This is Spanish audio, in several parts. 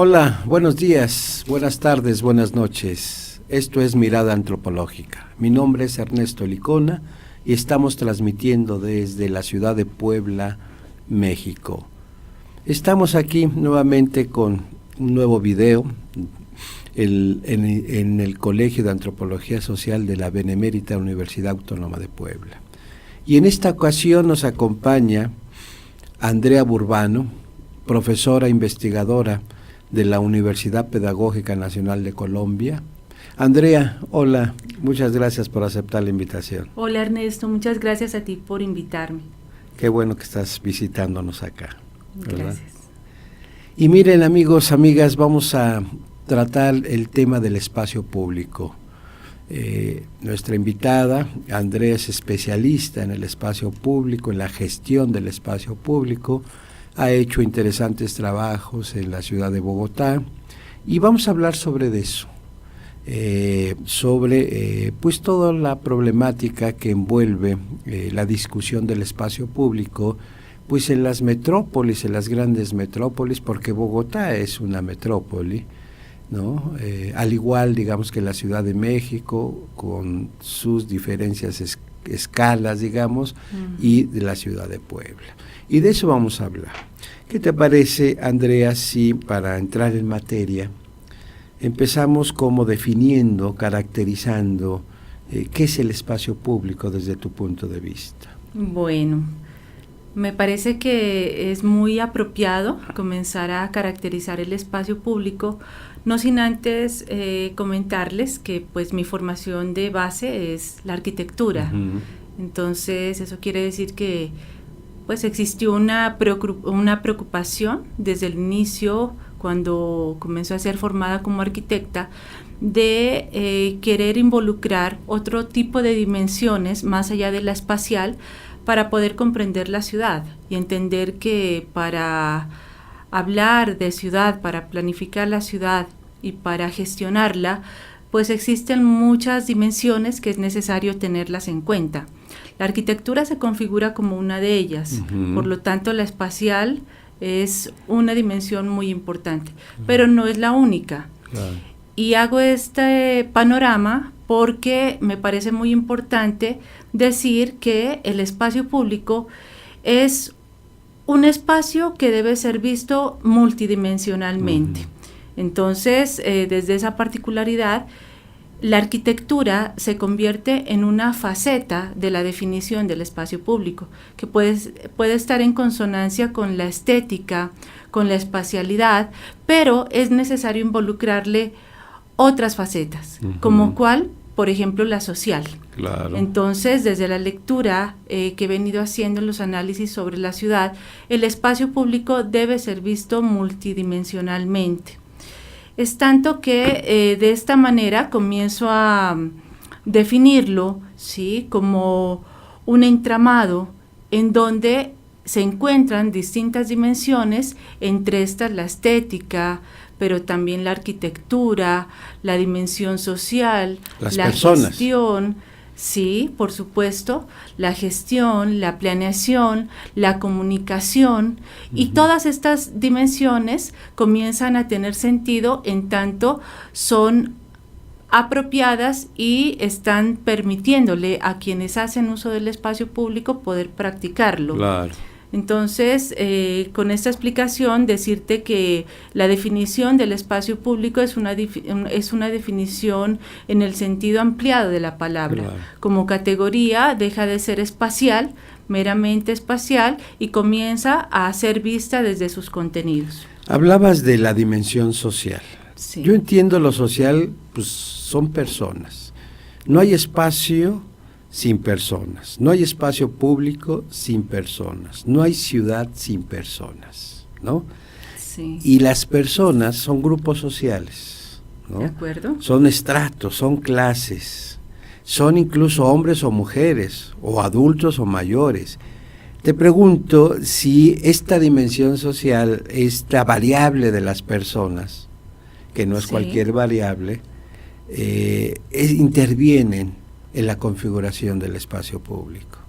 Hola, buenos días, buenas tardes, buenas noches. Esto es Mirada Antropológica. Mi nombre es Ernesto Licona y estamos transmitiendo desde la ciudad de Puebla, México. Estamos aquí nuevamente con un nuevo video en el Colegio de Antropología Social de la Benemérita Universidad Autónoma de Puebla. Y en esta ocasión nos acompaña Andrea Burbano, profesora investigadora de la Universidad Pedagógica Nacional de Colombia. Andrea, hola, muchas gracias por aceptar la invitación. Hola Ernesto, muchas gracias a ti por invitarme. Qué bueno que estás visitándonos acá, ¿verdad? Gracias. Y miren, amigos, amigas, vamos a tratar el tema del espacio público. Nuestra invitada, Andrea, es especialista en el espacio público, en la gestión del espacio público, ha hecho interesantes trabajos en la ciudad de Bogotá y vamos a hablar sobre eso, pues toda la problemática que envuelve la discusión del espacio público, pues en las metrópolis, en las grandes metrópolis, porque Bogotá es una metrópoli, ¿no? Al igual, digamos, que la Ciudad de México, con sus diferencias escalas, digamos, y de la ciudad de Puebla. Y de eso vamos a hablar. ¿Qué te parece, Andrea, si para entrar en materia empezamos como definiendo, caracterizando qué es el espacio público desde tu punto de vista? Bueno, me parece que es muy apropiado comenzar a caracterizar el espacio público, no sin antes comentarles que pues mi formación de base es la arquitectura. Entonces eso quiere decir que pues existió una preocupación desde el inicio, cuando comenzó a ser formada como arquitecta, de querer involucrar otro tipo de dimensiones más allá de la espacial para poder comprender la ciudad y entender que para hablar de ciudad, para planificar la ciudad y para gestionarla, pues existen muchas dimensiones que es necesario tenerlas en cuenta. La arquitectura se configura como una de ellas, por lo tanto la espacial es una dimensión muy importante, pero no es la única. Claro. Y hago este panorama porque me parece muy importante decir que el espacio público es un espacio que debe ser visto multidimensionalmente. Entonces, desde esa particularidad, la arquitectura se convierte en una faceta de la definición del espacio público, que puede estar en consonancia con la estética, con la espacialidad, pero es necesario involucrarle otras facetas, como cuál, por ejemplo, la social. Claro. Entonces, desde la lectura que he venido haciendo en los análisis sobre la ciudad, el espacio público debe ser visto multidimensionalmente. Es tanto que de esta manera comienzo a definirlo, ¿sí?, como un entramado en donde se encuentran distintas dimensiones, entre estas la estética, pero también la arquitectura, la dimensión social, la personas. Gestión, sí, por supuesto, la gestión, la planeación, la comunicación, y todas estas dimensiones comienzan a tener sentido en tanto son apropiadas y están permitiéndole a quienes hacen uso del espacio público poder practicarlo. Claro. Entonces, con esta explicación, decirte que la definición del espacio público es una definición en el sentido ampliado de la palabra. Claro. Como categoría, deja de ser espacial, meramente espacial, y comienza a ser vista desde sus contenidos. Hablabas de la dimensión social. Sí. Yo entiendo lo social, pues son personas. No hay espacio sin personas, no hay espacio público sin personas, no hay ciudad sin personas, ¿no? Sí. Y las personas son grupos sociales, ¿no? ¿De acuerdo? Son estratos, son clases, son incluso hombres o mujeres, o adultos o mayores. Te pregunto si esta dimensión social, esta variable de las personas, que no es Sí. cualquier variable, intervienen en la configuración del espacio público.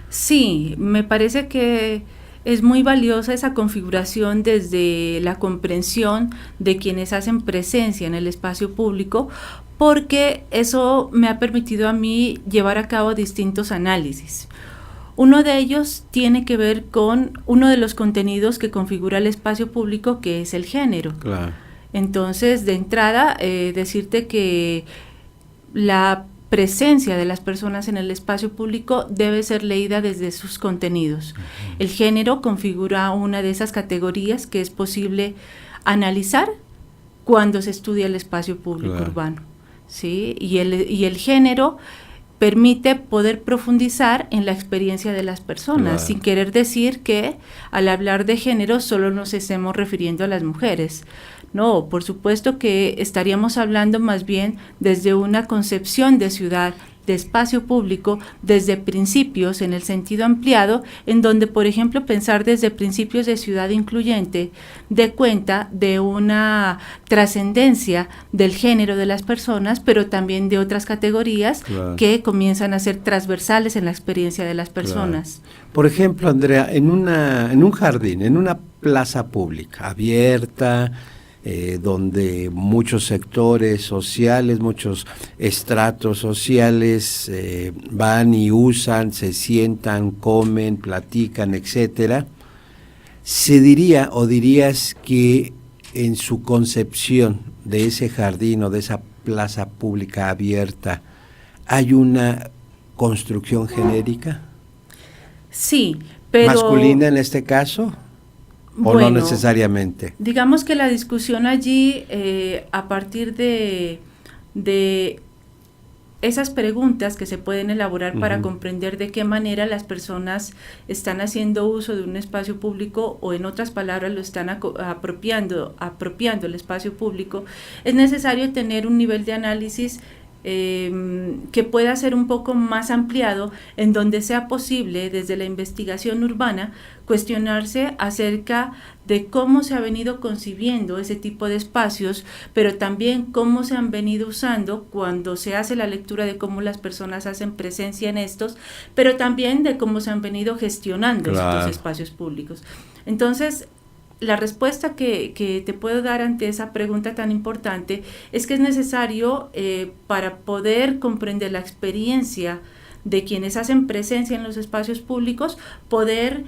Sí, me parece que Es muy valiosa esa configuración desde la comprensión de quienes hacen presencia en el espacio público, porque eso me ha permitido a mí llevar a cabo distintos análisis. Uno de ellos tiene que ver con uno de los contenidos que configura el espacio público, que es el género. Claro. Entonces, de entrada, decirte que la presencia de las personas en el espacio público debe ser leída desde sus contenidos. El género configura una de esas categorías que es posible analizar cuando se estudia el espacio público urbano, ¿sí? Y el género permite poder profundizar en la experiencia de las personas, sin querer decir que al hablar de género solo nos estemos refiriendo a las mujeres. No, por supuesto que estaríamos hablando más bien desde una concepción de ciudad, de espacio público, desde principios en el sentido ampliado, en donde, por ejemplo, pensar desde principios de ciudad incluyente dé cuenta de una trascendencia del género de las personas, pero también de otras categorías que comienzan a ser transversales en la experiencia de las personas. Por ejemplo, Andrea, en un jardín, en una plaza pública abierta, donde muchos sectores sociales, muchos estratos sociales van y usan, se sientan, comen, platican, etcétera. ¿Se diría o dirías que en su concepción de ese jardín o de esa plaza pública abierta hay una construcción genérica? Sí, pero... ¿Masculina en este caso? ¿O bueno, no necesariamente? Digamos que la discusión allí, a partir de esas preguntas que se pueden elaborar para comprender de qué manera las personas están haciendo uso de un espacio público, o en otras palabras lo están apropiando el espacio público, es necesario tener un nivel de análisis que pueda ser un poco más ampliado, en donde sea posible desde la investigación urbana cuestionarse acerca de cómo se ha venido concibiendo ese tipo de espacios, pero también cómo se han venido usando cuando se hace la lectura de cómo las personas hacen presencia en estos, pero también de cómo se han venido gestionando estos espacios públicos. Entonces, la respuesta que te puedo dar ante esa pregunta tan importante es que es necesario, para poder comprender la experiencia de quienes hacen presencia en los espacios públicos, poder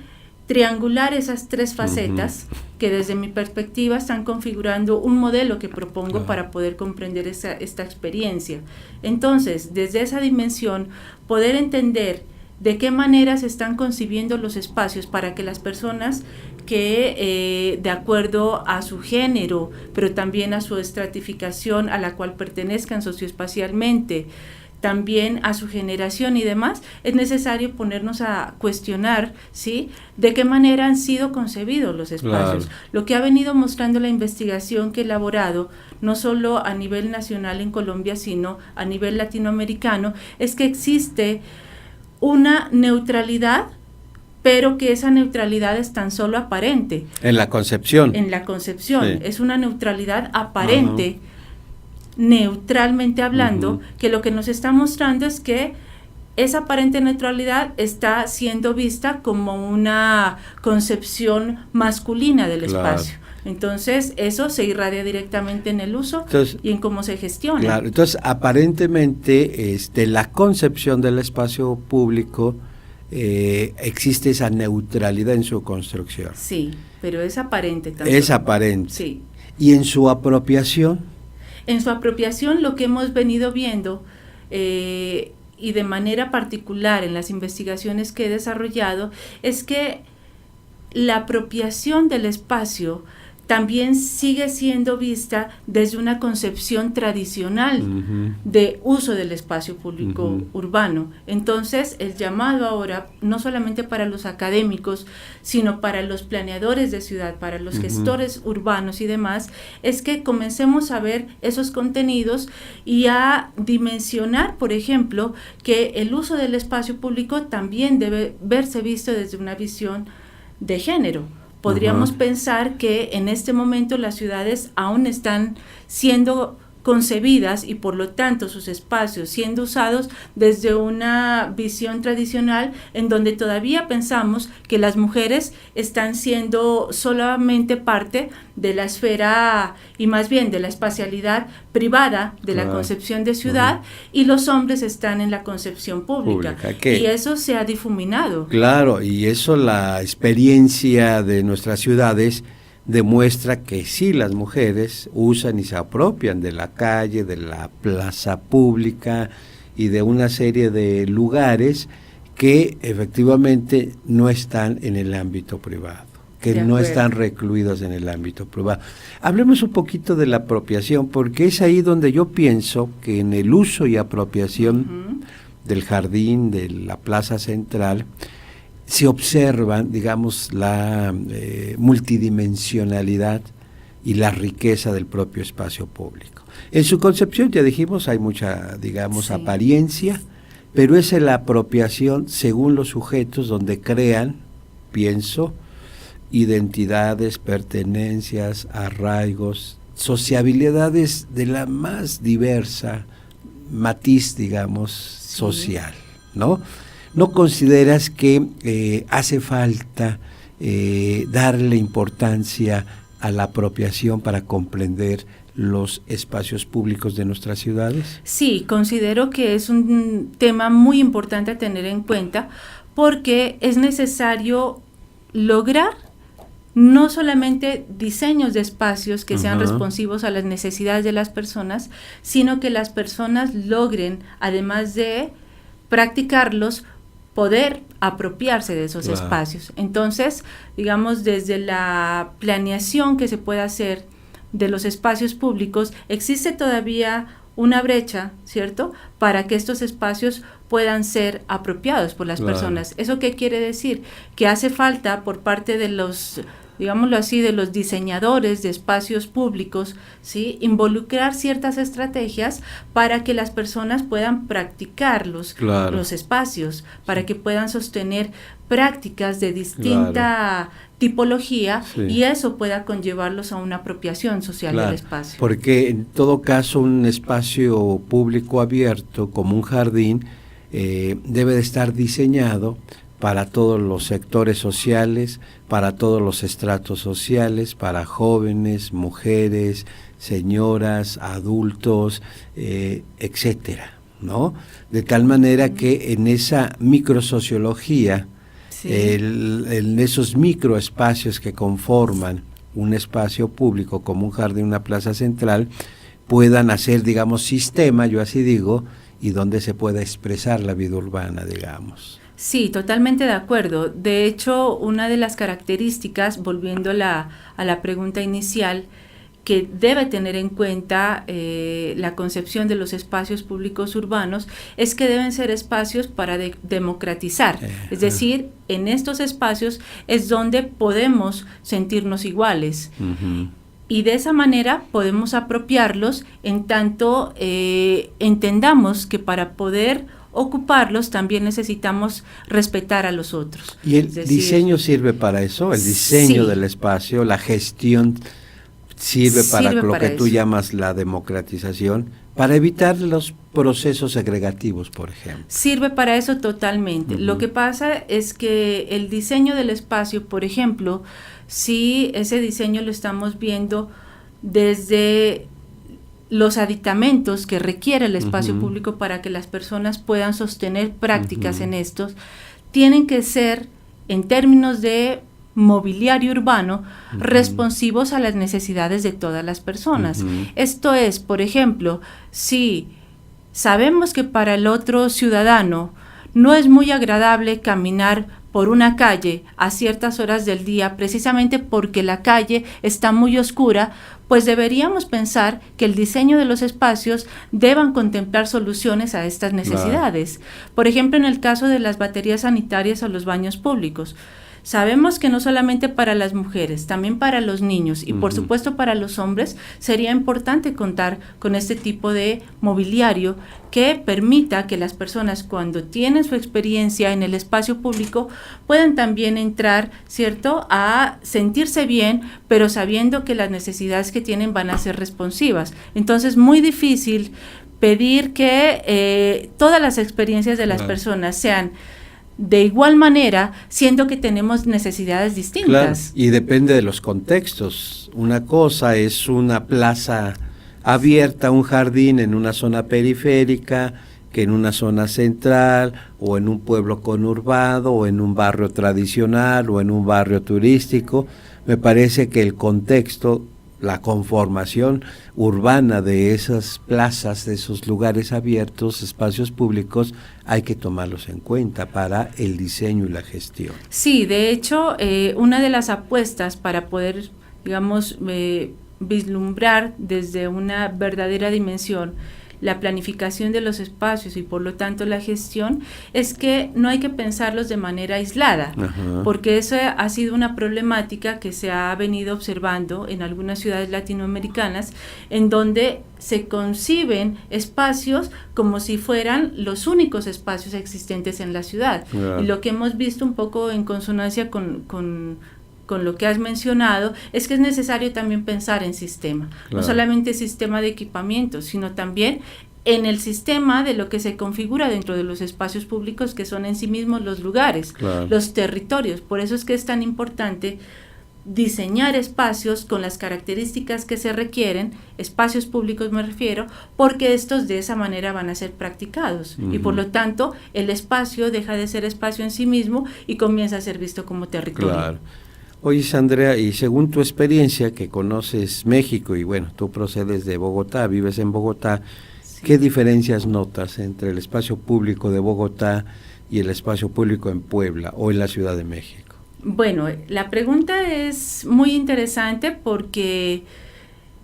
triangular esas tres facetas que desde mi perspectiva están configurando un modelo que propongo para poder comprender esta experiencia. Entonces, desde esa dimensión, poder entender de qué manera se están concibiendo los espacios para que las personas que de acuerdo a su género, pero también a su estratificación a la cual pertenezcan socioespacialmente, también a su generación y demás, es necesario ponernos a cuestionar, ¿sí?, de qué manera han sido concebidos los espacios. Lo que ha venido mostrando la investigación que he elaborado, no solo a nivel nacional en Colombia, sino a nivel latinoamericano, es que existe una neutralidad, pero que esa neutralidad es tan solo aparente. En la concepción. En la concepción, sí. Es una neutralidad aparente, neutralmente hablando, que lo que nos está mostrando es que esa aparente neutralidad está siendo vista como una concepción masculina del espacio. Entonces, eso se irradia directamente en el uso y en cómo se gestiona. Claro, entonces, aparentemente, la concepción del espacio público, existe esa neutralidad en su construcción. Sí, pero es aparente también. Es aparente. Sí. ¿Y en su apropiación? En su apropiación, lo que hemos venido viendo, y de manera particular en las investigaciones que he desarrollado, es que la apropiación del espacio también sigue siendo vista desde una concepción tradicional de uso del espacio público urbano. Entonces, el llamado ahora, no solamente para los académicos, sino para los planeadores de ciudad, para los gestores urbanos y demás, es que comencemos a ver esos contenidos y a dimensionar, por ejemplo, que el uso del espacio público también debe verse visto desde una visión de género. Podríamos pensar que en este momento las ciudades aún están siendo concebidas y por lo tanto sus espacios siendo usados desde una visión tradicional en donde todavía pensamos que las mujeres están siendo solamente parte de la esfera y más bien de la espacialidad privada de la concepción de ciudad, y los hombres están en la concepción pública. Y eso se ha difuminado. Claro, y eso, la experiencia de nuestras ciudades demuestra que sí, las mujeres usan y se apropian de la calle, de la plaza pública y de una serie de lugares que efectivamente no están en el ámbito privado, que no están recluidos en el ámbito privado. Hablemos un poquito de la apropiación, porque es ahí donde yo pienso que en el uso y apropiación del jardín, de la plaza central, se observan, digamos, la multidimensionalidad y la riqueza del propio espacio público. En su concepción, ya dijimos, hay mucha, digamos, apariencia, pero es la apropiación según los sujetos donde crean, pienso, identidades, pertenencias, arraigos, sociabilidades de la más diversa matiz, digamos, social, ¿no? ¿No consideras que hace falta darle importancia a la apropiación para comprender los espacios públicos de nuestras ciudades? Sí, considero que es un tema muy importante a tener en cuenta, porque es necesario lograr no solamente diseños de espacios que sean responsivos a las necesidades de las personas, sino que las personas logren, además de practicarlos, poder apropiarse de esos espacios. Entonces, digamos, desde la planeación que se puede hacer de los espacios públicos, existe todavía una brecha, ¿cierto?, para que estos espacios puedan ser apropiados por las personas. ¿Eso qué quiere decir? Que hace falta por parte de los, digámoslo así, de los diseñadores de espacios públicos, ¿sí?, involucrar ciertas estrategias para que las personas puedan practicar los espacios, para que puedan sostener prácticas de distinta tipología, y eso pueda conllevarlos a una apropiación social del espacio. Porque en todo caso un espacio público abierto como un jardín debe de estar diseñado para todos los sectores sociales, para todos los estratos sociales, para jóvenes, mujeres, señoras, adultos, etcétera, ¿no? De tal manera que en esa microsociología, en esos microespacios que conforman un espacio público como un jardín, una plaza central, puedan hacer, digamos, sistema, yo así digo, y donde se pueda expresar la vida urbana, digamos. Sí, totalmente de acuerdo. De hecho, una de las características, volviendo a la pregunta inicial, que debe tener en cuenta la concepción de los espacios públicos urbanos, es que deben ser espacios para democratizar. Es decir, en estos espacios es donde podemos sentirnos iguales. Y de esa manera podemos apropiarlos en tanto entendamos que para poder ocuparlos también necesitamos respetar a los otros. ¿Y el diseño sirve para eso? ¿El diseño del espacio, la gestión sirve para lo que tú llamas la democratización, para evitar los procesos segregativos, por ejemplo? Sirve para eso totalmente. Lo que pasa es que el diseño del espacio, por ejemplo, si ese diseño lo estamos viendo desde los aditamentos que requiere el espacio público para que las personas puedan sostener prácticas en estos, tienen que ser, en términos de mobiliario urbano, responsivos a las necesidades de todas las personas. Esto es, por ejemplo, si sabemos que para el otro ciudadano no es muy agradable caminar por una calle a ciertas horas del día, precisamente porque la calle está muy oscura, pues deberíamos pensar que el diseño de los espacios deban contemplar soluciones a estas necesidades. Por ejemplo, en el caso de las baterías sanitarias o los baños públicos, Sabemos que no solamente para las mujeres, también para los niños y por supuesto para los hombres sería importante contar con este tipo de mobiliario que permita que las personas cuando tienen su experiencia en el espacio público puedan también entrar, ¿cierto?, a sentirse bien, pero sabiendo que las necesidades que tienen van a ser responsivas. Entonces, muy difícil pedir que todas las experiencias de las personas sean de igual manera, siendo que tenemos necesidades distintas. Claro, y depende de los contextos. Una cosa es una plaza abierta, un jardín en una zona periférica, que en una zona central, o en un pueblo conurbado, o en un barrio tradicional, o en un barrio turístico. Me parece que el contexto, la conformación urbana de esas plazas, de esos lugares abiertos, espacios públicos, hay que tomarlos en cuenta para el diseño y la gestión. Sí, de hecho, una de las apuestas para poder, digamos, vislumbrar desde una verdadera dimensión la planificación de los espacios y por lo tanto la gestión, es que no hay que pensarlos de manera aislada, porque eso ha sido una problemática que se ha venido observando en algunas ciudades latinoamericanas, en donde se conciben espacios como si fueran los únicos espacios existentes en la ciudad. Y lo que hemos visto un poco en consonancia con lo que has mencionado, es que es necesario también pensar en sistema, no solamente sistema de equipamiento, sino también en el sistema de lo que se configura dentro de los espacios públicos, que son en sí mismos los lugares, los territorios. Por eso es que es tan importante diseñar espacios con las características que se requieren, espacios públicos me refiero, porque estos de esa manera van a ser practicados y por lo tanto el espacio deja de ser espacio en sí mismo y comienza a ser visto como territorio. Claro. Oye, Andrea, y según tu experiencia, que conoces México y bueno, tú procedes de Bogotá, vives en Bogotá, sí, ¿qué diferencias notas entre el espacio público de Bogotá y el espacio público en Puebla o en la Ciudad de México? Bueno, la pregunta es muy interesante porque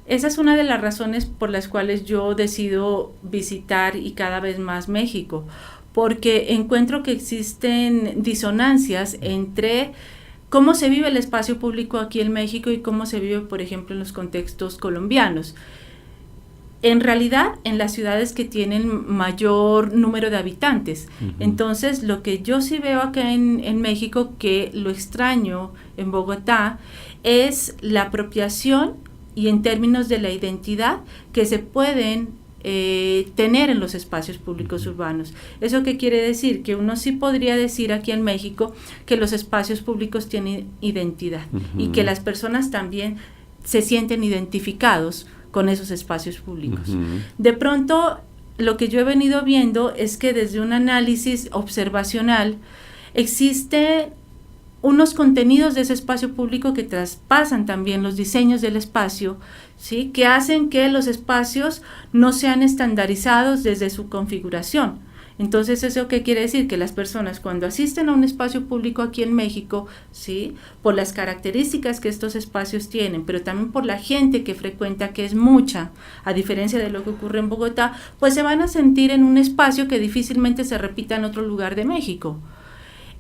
esa es una de las razones por las cuales yo decido visitar y cada vez más México, porque encuentro que existen disonancias entre cómo se vive el espacio público aquí en México y cómo se vive, por ejemplo, en los contextos colombianos. En realidad, en las ciudades que tienen mayor número de habitantes. Entonces, lo que yo sí veo acá en México, que lo extraño en Bogotá, es la apropiación y en términos de la identidad que se pueden tener en los espacios públicos urbanos. ¿Eso qué quiere decir? Que uno sí podría decir aquí en México que los espacios públicos tienen identidad y que las personas también se sienten identificados con esos espacios públicos. De pronto, lo que yo he venido viendo es que desde un análisis observacional existe unos contenidos de ese espacio público que traspasan también los diseños del espacio, ¿sí?, que hacen que los espacios no sean estandarizados desde su configuración. Entonces, ¿eso qué quiere decir? Que las personas cuando asisten a un espacio público aquí en México, ¿sí?, por las características que estos espacios tienen, pero también por la gente que frecuenta, que es mucha, a diferencia de lo que ocurre en Bogotá, pues se van a sentir en un espacio que difícilmente se repita en otro lugar de México.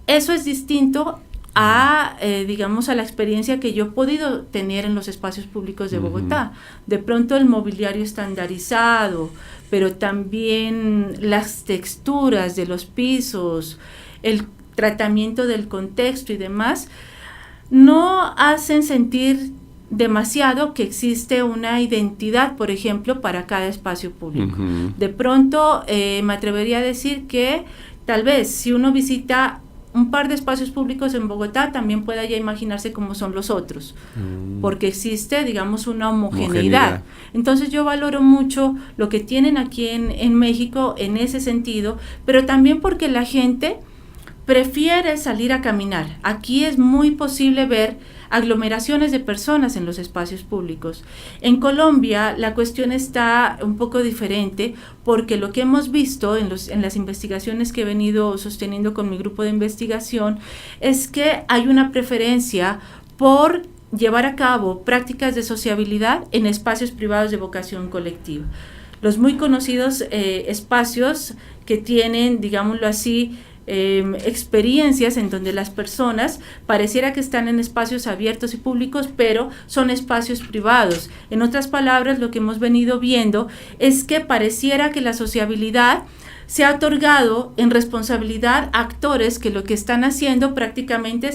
Eso es distinto a, digamos, a la experiencia que yo he podido tener en los espacios públicos de Bogotá. De pronto el mobiliario estandarizado, pero también las texturas de los pisos, el tratamiento del contexto y demás, no hacen sentir demasiado que existe una identidad, por ejemplo, para cada espacio público. De pronto me atrevería a decir que tal vez si uno visita un par de espacios públicos en Bogotá, también pueda ya imaginarse cómo son los otros, porque existe, digamos, una homogeneidad. Entonces yo valoro mucho lo que tienen aquí en México en ese sentido, pero también porque la gente prefiere salir a caminar. Aquí es muy posible ver aglomeraciones de personas en los espacios públicos. En Colombia la cuestión está un poco diferente porque lo que hemos visto en las investigaciones que he venido sosteniendo con mi grupo de investigación es que hay una preferencia por llevar a cabo prácticas de sociabilidad en espacios privados de vocación colectiva. Los muy conocidos espacios que tienen, digámoslo así, experiencias en donde las personas pareciera que están en espacios abiertos y públicos, pero son espacios privados. En otras palabras, lo que hemos venido viendo es que pareciera que la sociabilidad se ha otorgado en responsabilidad a actores que lo que están haciendo prácticamente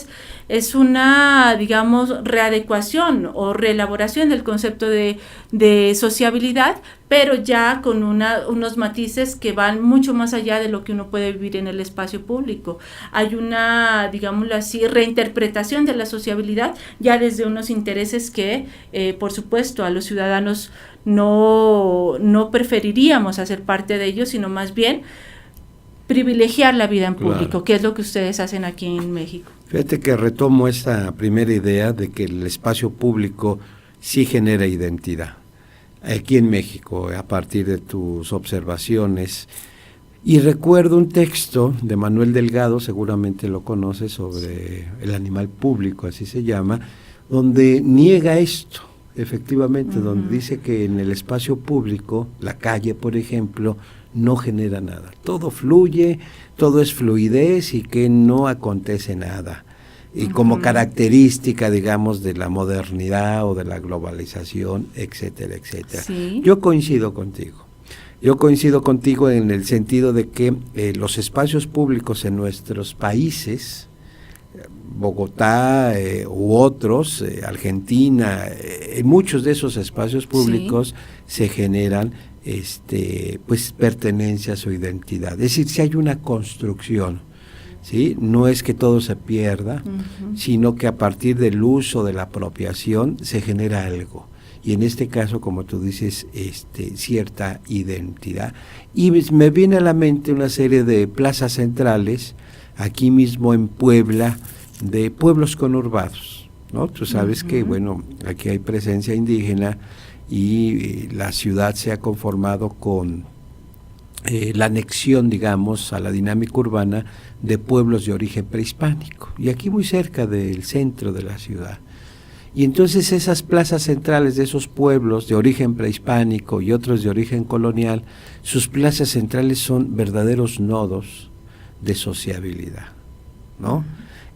es una, digamos, readecuación o reelaboración del concepto de sociabilidad, pero ya con unos matices que van mucho más allá de lo que uno puede vivir en el espacio público. Hay una, digámoslo así, reinterpretación de la sociabilidad ya desde unos intereses que, por supuesto, a los ciudadanos no preferiríamos hacer parte de ellos, sino más bien privilegiar la vida en público, claro, que es lo que ustedes hacen aquí en México. Fíjate que retomo esta primera idea de que el espacio público sí genera identidad. Aquí en México, a partir de tus observaciones, y recuerdo un texto de Manuel Delgado, seguramente lo conoces, sobre el animal público, así se llama, donde niega esto, efectivamente, donde dice que en el espacio público, la calle, por ejemplo, no genera nada, todo fluye, todo es fluidez y que no acontece nada. Y como característica, digamos, de la modernidad o de la globalización, etcétera, etcétera. ¿Sí? Yo coincido contigo en el sentido de que los espacios públicos en nuestros países, Bogotá u otros, Argentina, en muchos de esos espacios públicos se generan pues pertenencias o identidad. Es decir, si hay una construcción, ¿sí? No es que todo se pierda, sino que a partir del uso, de la apropiación, se genera algo. Y en este caso, como tú dices, cierta identidad. Y me viene a la mente una serie de plazas centrales, aquí mismo en Puebla, de pueblos conurbados, ¿no? Tú sabes que, bueno, aquí hay presencia indígena y la ciudad se ha conformado con la anexión, digamos, a la dinámica urbana de pueblos de origen prehispánico, y aquí muy cerca del centro de la ciudad. Y entonces esas plazas centrales de esos pueblos de origen prehispánico y otros de origen colonial, sus plazas centrales son verdaderos nodos de sociabilidad, ¿no?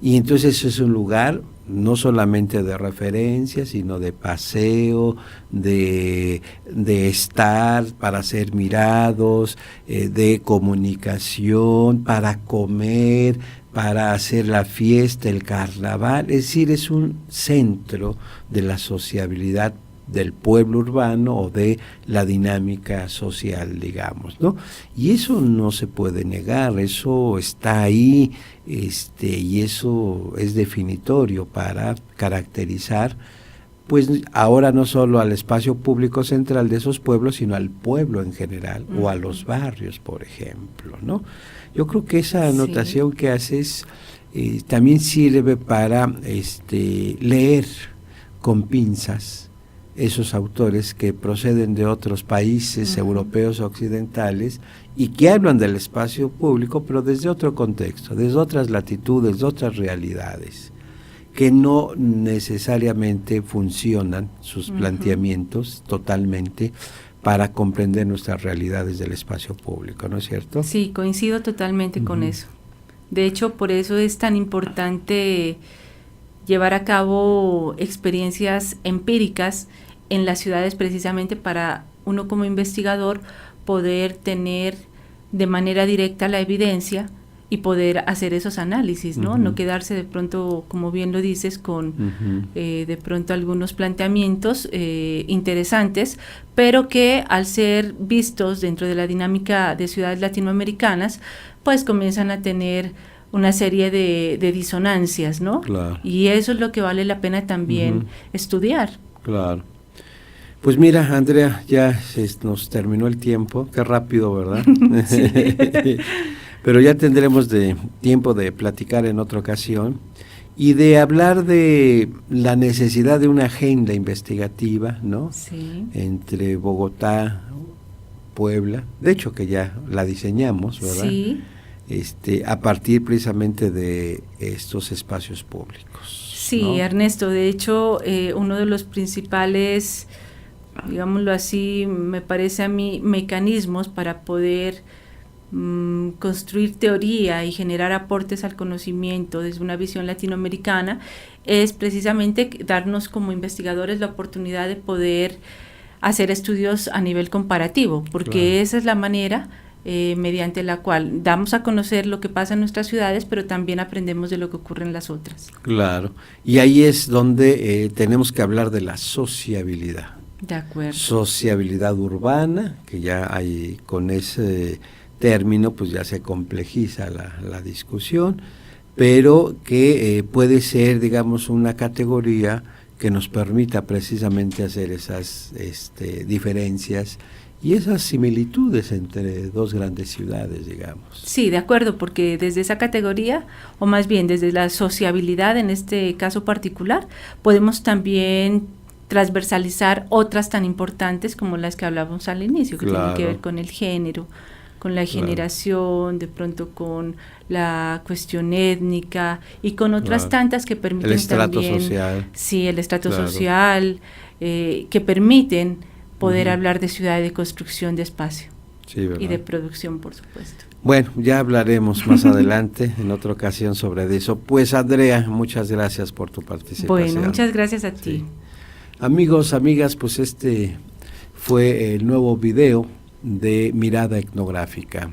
Y entonces es un lugar no solamente de referencia, sino de paseo, de estar para ser mirados, de comunicación, para comer, para hacer la fiesta, el carnaval. Es decir, es un centro de la sociabilidad del pueblo urbano o de la dinámica social, digamos, ¿no? Y eso no se puede negar, eso está ahí, y eso es definitorio para caracterizar, pues ahora no solo al espacio público central de esos pueblos, sino al pueblo en general, o a los barrios, por ejemplo, ¿no? Yo creo que esa anotación que haces también sirve para leer con pinzas esos autores que proceden de otros países europeos occidentales y que hablan del espacio público, pero desde otro contexto, desde otras latitudes, de otras realidades, que no necesariamente funcionan sus planteamientos totalmente para comprender nuestras realidades del espacio público, ¿no es cierto? Sí, coincido totalmente con eso. De hecho, por eso es tan importante llevar a cabo experiencias empíricas en las ciudades, precisamente para uno como investigador poder tener de manera directa la evidencia y poder hacer esos análisis, ¿no? No quedarse de pronto, como bien lo dices, con de pronto algunos planteamientos interesantes, pero que al ser vistos dentro de la dinámica de ciudades latinoamericanas, pues comienzan a tener una serie de disonancias, ¿no? Claro. Y eso es lo que vale la pena también estudiar. Claro. Pues mira, Andrea, ya nos terminó el tiempo, qué rápido, ¿verdad? Sí. Pero ya tendremos tiempo de platicar en otra ocasión y de hablar de la necesidad de una agenda investigativa, ¿no? Sí. Entre Bogotá, Puebla, de hecho que ya la diseñamos, ¿verdad? Sí. A partir precisamente de estos espacios públicos. Sí, ¿no? Ernesto, de hecho, uno de los principales, digámoslo así, me parece a mí, mecanismos para poder construir teoría y generar aportes al conocimiento desde una visión latinoamericana es precisamente darnos como investigadores la oportunidad de poder hacer estudios a nivel comparativo, porque esa es la manera mediante la cual damos a conocer lo que pasa en nuestras ciudades, pero también aprendemos de lo que ocurre en las otras. Claro, y ahí es donde tenemos que hablar de la sociabilidad. De acuerdo. Sociabilidad urbana, que ya hay con ese término, pues ya se complejiza la discusión, pero que puede ser, digamos, una categoría que nos permita precisamente hacer esas diferencias y esas similitudes entre dos grandes ciudades, digamos. Sí, de acuerdo, porque desde esa categoría, o más bien desde la sociabilidad en este caso particular, podemos también transversalizar otras tan importantes como las que hablábamos al inicio, que tienen que ver con el género, con la generación, de pronto con la cuestión étnica y con otras tantas que permiten el estrato también, social. Sí, el estrato social, que permiten poder hablar de ciudad y de construcción de espacio. Sí, y de producción, por supuesto. Bueno, ya hablaremos más adelante, en otra ocasión, sobre eso. Pues, Andrea, muchas gracias por tu participación. Bueno, muchas gracias a ti. Sí. Amigos, amigas, pues este fue el nuevo video de Mirada Etnográfica.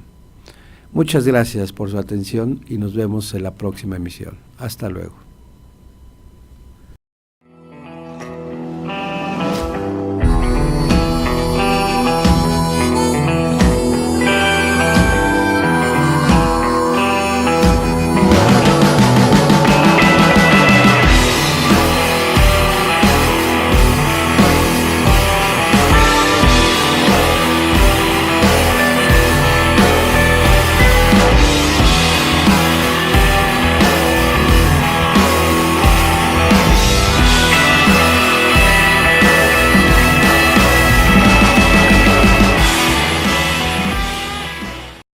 Muchas gracias por su atención y nos vemos en la próxima emisión. Hasta luego.